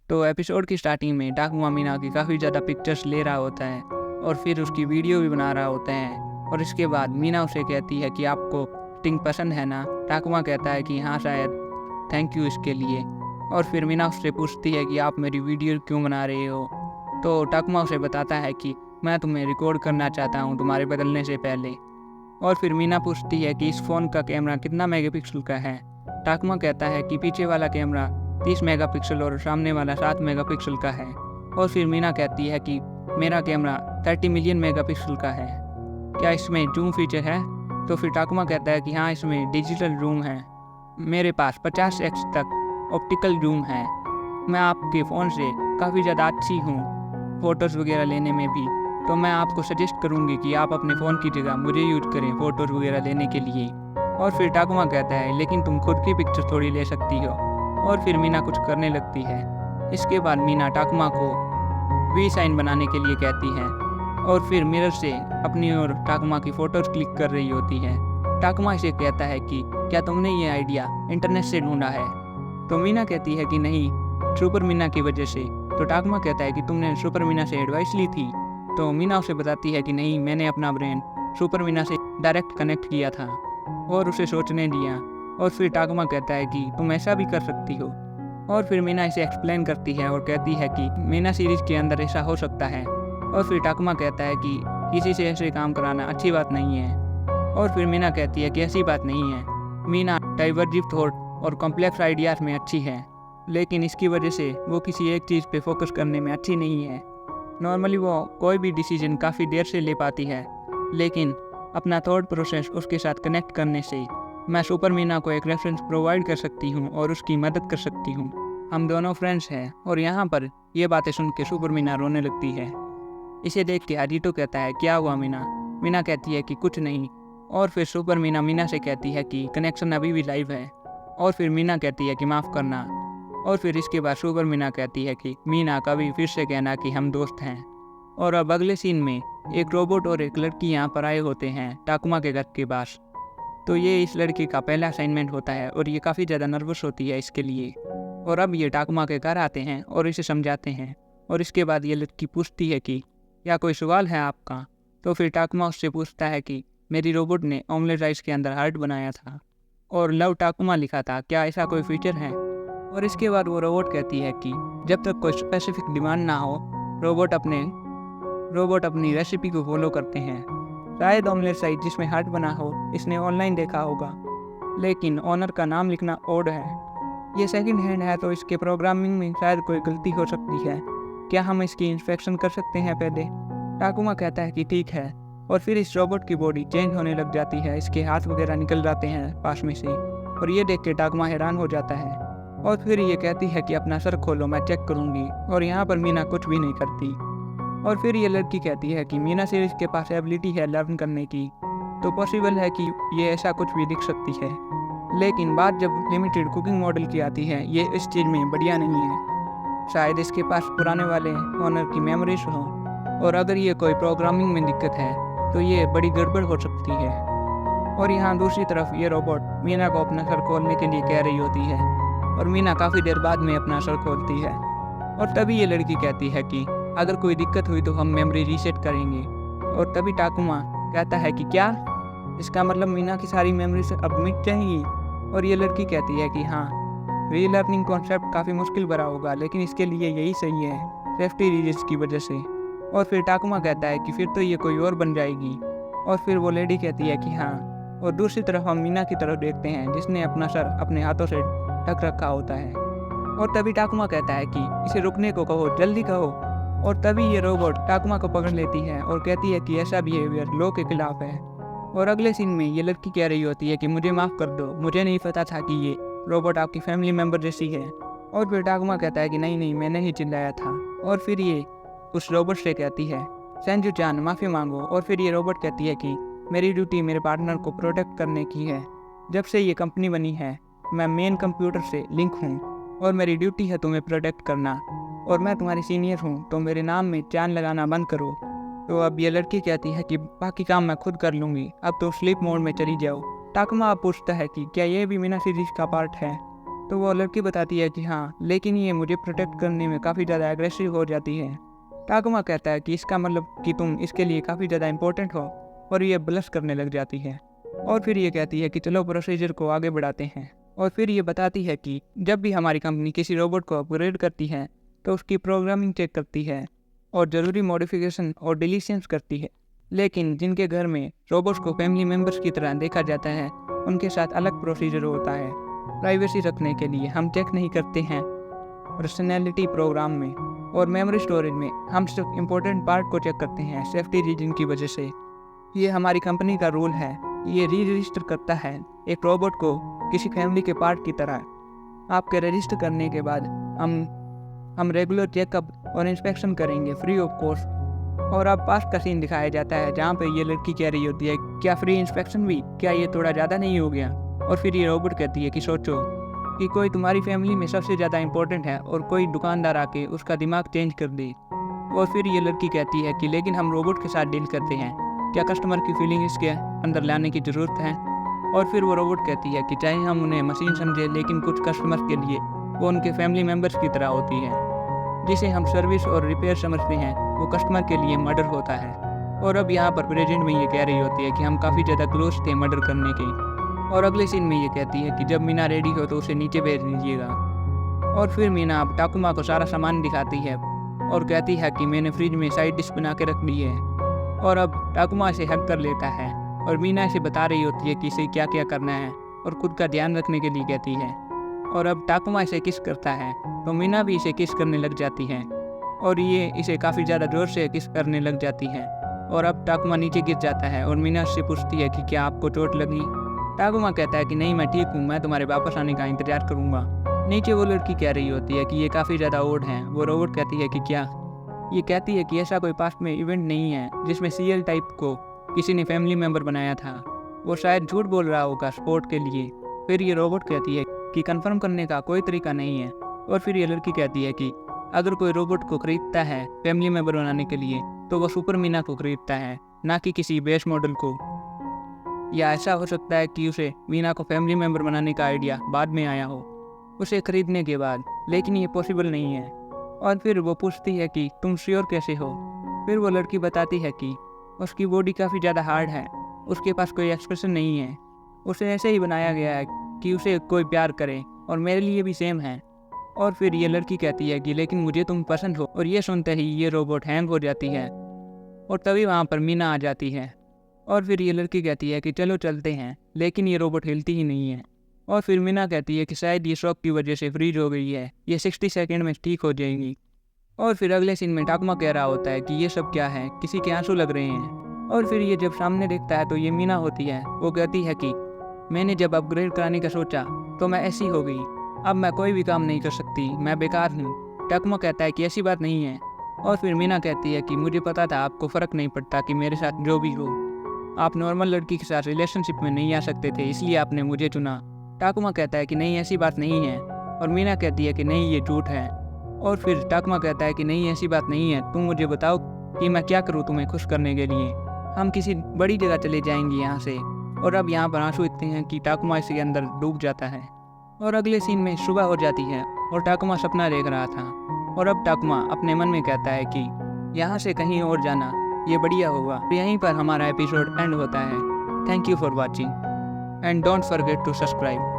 तो एपिसोड की स्टार्टिंग में टाकुमा मीना की काफ़ी ज़्यादा पिक्चर्स ले रहा होता है और फिर उसकी वीडियो भी बना रहा होता है। और इसके बाद मीना उसे कहती है कि आपको एक्टिंग पसंद है ना। टाकुमा कहता है कि हाँ शायद, थैंक यू इसके लिए। और फिर मीना उससे पूछती है कि आप मेरी वीडियो क्यों बना रहे हो। तो टाकुमा उसे बताता है कि मैं तुम्हें रिकॉर्ड करना चाहता हूँ तुम्हारे बदलने से पहले। और फिर मीना पूछती है कि इस फ़ोन का कैमरा कितना मेगापिक्सल का है। टाकुमा कहता है कि पीछे वाला कैमरा 30 मेगापिक्सल और सामने वाला 7 मेगापिक्सल का है। और फिर मीना कहती है कि मेरा कैमरा 30 मिलियन मेगापिक्सल का है, क्या इसमें जूम फीचर है। तो फिर टाकुमा कहता है कि हाँ, इसमें डिजिटल जूम है, मेरे पास 50x तक ऑप्टिकल जूम है। मैं आपके फ़ोन से काफ़ी ज़्यादा अच्छी हूँ फ़ोटोज़ वगैरह लेने में भी, तो मैं आपको सजेस्ट करूँगी कि आप अपने फ़ोन की जगह मुझे यूज़ करें फ़ोटोज़ वगैरह लेने के लिए। और फिर टाकुमा कहता है लेकिन तुम खुद की पिक्चर थोड़ी ले सकती हो। और फिर मीना कुछ करने लगती है। इसके बाद मीना टाकुमा को वी साइन बनाने के लिए कहती है और फिर मिरर से अपनी और टाकुमा की फ़ोटोज़ क्लिक कर रही होती है। टाकुमा इसे कहता है कि क्या तुमने ये आइडिया इंटरनेट से ढूंढा है। तो मीना कहती है कि नहीं, सुपर मीना की वजह से। तो टाकुमा कहता है कि तुमने सुपर मीना से एडवाइस ली थी। तो मीना उसे बताती है कि नहीं, मैंने अपना ब्रेन सुपर मीना से डायरेक्ट कनेक्ट किया था और उसे सोचने दिया। और फिर टाकुमा कहता है कि तुम ऐसा भी कर सकती हो। और फिर मीना इसे एक्सप्लेन करती है और कहती है कि मीना सीरीज के अंदर ऐसा हो सकता है। और फिर टाकुमा कहता है कि किसी से ऐसे काम कराना अच्छी बात नहीं है। और फिर मीना कहती है कि ऐसी बात नहीं है, मीना डाइवर्जिव थॉट और कॉम्प्लेक्स आइडियाज़ में अच्छी है, लेकिन इसकी वजह से वो किसी एक चीज़ पे फोकस करने में अच्छी नहीं है। नॉर्मली वो कोई भी डिसीजन काफ़ी देर से ले पाती है, लेकिन अपना थॉट प्रोसेस उसके साथ कनेक्ट करने से मैं सुपर मीना को एक रेफरेंस प्रोवाइड कर सकती हूँ और उसकी मदद कर सकती हूँ। हम दोनों फ्रेंड्स हैं। और यहाँ पर ये बातें सुन के सुपर मीना रोने लगती है। इसे देख के अजीतो कहता है क्या हुआ मीना। मीना कहती है कि कुछ नहीं। और फिर सुपर मीना मीना से कहती है कि कनेक्शन अभी भी लाइव है। और फिर मीना कहती है कि माफ़ करना। और फिर इसके बाद सुपर मीना कहती है कि मीना कभी फिर से कहना कि हम दोस्त हैं। और अब अगले सीन में एक रोबोट और एक लड़की यहाँ पर आए होते हैं टाकुमा के घर के पास। तो ये इस लड़की का पहला असाइनमेंट होता है और ये काफ़ी ज़्यादा नर्वस होती है इसके लिए। और अब ये टाकुमा के घर आते हैं और इसे समझाते हैं। और इसके बाद ये लड़की पूछती है कि क्या कोई सवाल है आपका। तो फिर टाकुमा उससे पूछता है कि मेरी रोबोट ने ऑमलेट राइस के अंदर हार्ट बनाया था और लव टाकुमा लिखा था, क्या ऐसा कोई फीचर है। और इसके बाद वो रोबोट कहती है कि जब तक कोई स्पेसिफिक डिमांड ना हो, रोबोट अपनी रेसिपी को फॉलो करते हैं। शायद ऑमलेट साइज जिसमें हार्ट बना हो इसने ऑनलाइन देखा होगा, लेकिन ऑनर का नाम लिखना ओड है। ये सेकंड हैंड है तो इसके प्रोग्रामिंग में शायद कोई गलती हो सकती है। क्या हम इसकी इंस्पेक्शन कर सकते हैं पहले। टाकुमा कहता है कि ठीक है। और फिर इस रोबोट की बॉडी चेंज होने लग जाती है, इसके हाथ वगैरह निकल जाते हैं पास में से। और ये देख के टाकुमा हैरान हो जाता है। और फिर ये कहती है कि अपना सर खोलो, मैं चेक करूँगी। और यहाँ पर मीना कुछ भी नहीं करती। और फिर ये लड़की कहती है कि मीना सीरीज के पास एबिलिटी है लर्न करने की, तो पॉसिबल है कि ये ऐसा कुछ भी दिख सकती है। लेकिन बात जब लिमिटेड कुकिंग मॉडल की आती है, ये इस चीज़ में बढ़िया नहीं है। शायद इसके पास पुराने वाले ऑनर की मेमोरीज हो, और अगर ये कोई प्रोग्रामिंग में दिक्कत है तो ये बड़ी गड़बड़ हो सकती है। और यहाँ दूसरी तरफ ये रोबोट मीना को अपना सर खोलने के लिए कह रही होती है और मीना काफ़ी देर बाद में अपना सर खोलती है। और तभी ये लड़की कहती है कि अगर कोई दिक्कत हुई तो हम मेमोरी रीसेट करेंगे। और तभी टाकुमा कहता है कि क्या, इसका मतलब मीना की सारी मेमोरीज अब मिट जाएंगी। और ये लड़की कहती है कि हाँ, रीलर्निंग कॉन्सेप्ट काफ़ी मुश्किल भरा होगा, लेकिन इसके लिए यही सही है, सेफ्टी रीजन्स की वजह से। और फिर टाकुमा कहता है कि फिर तो ये कोई और बन जाएगी। और फिर वो लेडी कहती है कि हाँ। और दूसरी तरफ हम मीना की तरफ देखते हैं जिसने अपना सर अपने हाथों से ढक रखा होता है। और तभी टाकुमा कहता है कि इसे रुकने को कहो, जल्दी कहो। और तभी ये रोबोट टाकुमा को पकड़ लेती है और कहती है कि ऐसा बिहेवियर लॉ के खिलाफ है। और अगले सीन में ये लड़की कह रही होती है कि मुझे माफ़ कर दो, मुझे नहीं पता था कि ये रोबोट आपकी फैमिली मेम्बर जैसी है। और फिर टाकुमा कहता है कि नहीं नहीं, मैंने ही चिल्लाया था। और फिर ये उस रोबोट से कहती है सेंजू चान माफ़ी मांगो। और फिर ये रोबोट कहती है कि मेरी ड्यूटी मेरे पार्टनर को प्रोटेक्ट करने की है। जब से ये कंपनी बनी है मैं मेन कंप्यूटर से लिंक हूँ और मेरी ड्यूटी है तुम्हें प्रोटेक्ट करना, और मैं तुम्हारी सीनियर हूँ तो मेरे नाम में चान लगाना बंद करो। तो अब ये लड़की कहती है कि बाकी काम मैं खुद कर लूँगी, अब तो स्लीप मोड में चली जाओ। टाकुमा अब पूछता है कि क्या ये भी मीना सीरीज का पार्ट है। तो वो लड़की बताती है कि हाँ, लेकिन ये मुझे प्रोटेक्ट करने में काफ़ी ज़्यादा एग्रेसिव हो जाती है। टाकुमा कहता है कि इसका मतलब कि तुम इसके लिए काफ़ी ज़्यादा इंपॉर्टेंट हो, और ये ब्लश करने लग जाती है। और फिर ये कहती है कि चलो प्रोसीजर को आगे बढ़ाते हैं। और फिर ये बताती है कि जब भी हमारी कंपनी किसी रोबोट को अपग्रेड करती है तो उसकी प्रोग्रामिंग चेक करती है और ज़रूरी मॉडिफिकेशन और डिलीशंस करती है। लेकिन जिनके घर में रोबोट्स को फैमिली मेम्बर्स की तरह देखा जाता है, उनके साथ अलग प्रोसीजर होता है। प्राइवेसी रखने के लिए हम चेक नहीं करते हैं पर्सनैलिटी प्रोग्राम में, और मेमोरी स्टोरेज में हम सिर्फ इम्पोर्टेंट पार्ट को चेक करते हैं सेफ्टी रीजन की वजह से। ये हमारी कंपनी का रूल है। ये रजिस्टर करता है एक रोबोट को किसी फैमिली के पार्ट की तरह। आपके रजिस्टर करने के बाद हम रेगुलर चेकअप और इंस्पेक्शन करेंगे फ्री ऑफ कॉस्ट। और अब पास्ट का सीन दिखाया जाता है जहाँ पे ये लड़की कह रही होती है, क्या फ्री इंस्पेक्शन भी, क्या ये थोड़ा ज़्यादा नहीं हो गया? और फिर ये रोबोट कहती है कि सोचो कि कोई तुम्हारी फैमिली में सबसे ज़्यादा इंपॉर्टेंट है और कोई दुकानदार आके उसका दिमाग चेंज कर दे। और फिर ये लड़की कहती है कि लेकिन हम रोबोट के साथ डील करते हैं, क्या कस्टमर की फीलिंग इसके अंदर लाने की ज़रूरत है? और फिर वो रोबोट कहती है कि चाहे हम उन्हें मशीन समझे, लेकिन कुछ कस्टमर के लिए वो उनके फैमिली मेम्बर्स की तरह होती है। जिसे हम सर्विस और रिपेयर समझते हैं, वो कस्टमर के लिए मर्डर होता है। और अब यहाँ पर प्रेजेंट में ये कह रही होती है कि हम काफ़ी ज़्यादा क्लोज थे मर्डर करने के। और अगले सीन में ये कहती है कि जब मीना रेडी हो तो उसे नीचे भेज दीजिएगा। और फिर मीना अब टाकुमा को सारा सामान दिखाती है और कहती है कि मैंने फ्रिज में साइड डिश बना के रख दी है। और अब टाकुमा इसे हक कर लेता है और मीना इसे बता रही होती है कि इसे क्या क्या करना है और खुद का ध्यान रखने के लिए कहती है। और अब टाकुमा इसे किस करता है तो मीना भी इसे किस करने लग जाती है और ये इसे काफ़ी ज़्यादा ज़ोर से किस करने लग जाती है। और अब टाकुमा नीचे गिर जाता है और मीना उससे पूछती है कि क्या आपको चोट लगी? टाकुमा कहता है कि नहीं, मैं ठीक हूँ, मैं तुम्हारे वापस आने का इंतजार करूँगा। नीचे वो लड़की कह रही होती है कि ये काफ़ी ज़्यादा ओड है। वो रोबोट कहती है कि क्या? ये कहती है कि ऐसा कोई पास्ट में इवेंट नहीं है जिसमें सीएल टाइप को किसी ने फैमिली मेम्बर बनाया था। वो शायद झूठ बोल रहा होगा सपोर्ट के लिए। फिर ये रोबोट कहती है कि कंफर्म करने का कोई तरीका नहीं है। और फिर ये लड़की कहती है कि अगर कोई रोबोट को खरीदता है फैमिली मेम्बर बनाने के लिए तो वो सुपर मीना को खरीदता है, ना कि किसी बेस मॉडल को। या ऐसा हो सकता है कि उसे मीना को फैमिली मेम्बर बनाने का आइडिया बाद में आया हो, उसे खरीदने के बाद, लेकिन ये पॉसिबल नहीं है। और फिर वो पूछती है कि तुम श्योर कैसे हो? फिर वो लड़की बताती है कि उसकी बॉडी काफ़ी ज़्यादा हार्ड है, उसके पास कोई एक्सप्रेशन नहीं है, उसे ऐसे ही बनाया गया है कि उसे कोई प्यार करे, और मेरे लिए भी सेम है। और फिर ये लड़की कहती है कि लेकिन मुझे तुम पसंद हो। और ये सुनते ही ये रोबोट हैंग हो जाती है और तभी वहाँ पर मीना आ जाती है। और फिर ये लड़की कहती है कि चलो चलते हैं, लेकिन ये रोबोट हिलती ही नहीं है। और फिर मीना कहती है कि शायद ये शॉक की वजह से फ्रीज हो गई है, ये 60 सेकंड में ठीक हो जाएगी। और फिर अगले सीन में टाकुमा कह रहा होता है कि ये सब क्या है, किसी के आंसू लग रहे हैं। और फिर ये जब सामने देखता है तो ये मीना होती है। वो कहती है कि मैंने जब अपग्रेड कराने का सोचा तो मैं ऐसी हो गई, अब मैं कोई भी काम नहीं कर सकती, मैं बेकार हूँ। टाकुमा कहता है कि ऐसी बात नहीं है। और फिर मीना कहती है कि मुझे पता था आपको फ़र्क नहीं पड़ता कि मेरे साथ जो भी हो, आप नॉर्मल लड़की के साथ रिलेशनशिप में नहीं आ सकते थे, इसलिए आपने मुझे चुना। टाकुमा कहता है कि नहीं, ऐसी बात नहीं है। और मीना कहती है कि नहीं, ये झूठ है। और फिर टाकुमा कहता है कि नहीं, ऐसी बात नहीं है, तुम मुझे बताओ कि मैं क्या करूँ तुम्हें खुश करने के लिए, हम किसी बड़ी जगह चले जाएंगे यहाँ से। और अब यहाँ पर आंसू इतने हैं कि टाकुमा इसके अंदर डूब जाता है। और अगले सीन में सुबह हो जाती है और टाकुमा सपना देख रहा था। और अब टाकुमा अपने मन में कहता है कि यहाँ से कहीं और जाना ये बढ़िया होगा। यहीं पर हमारा एपिसोड एंड होता है। Thank you for watching and don't forget to subscribe.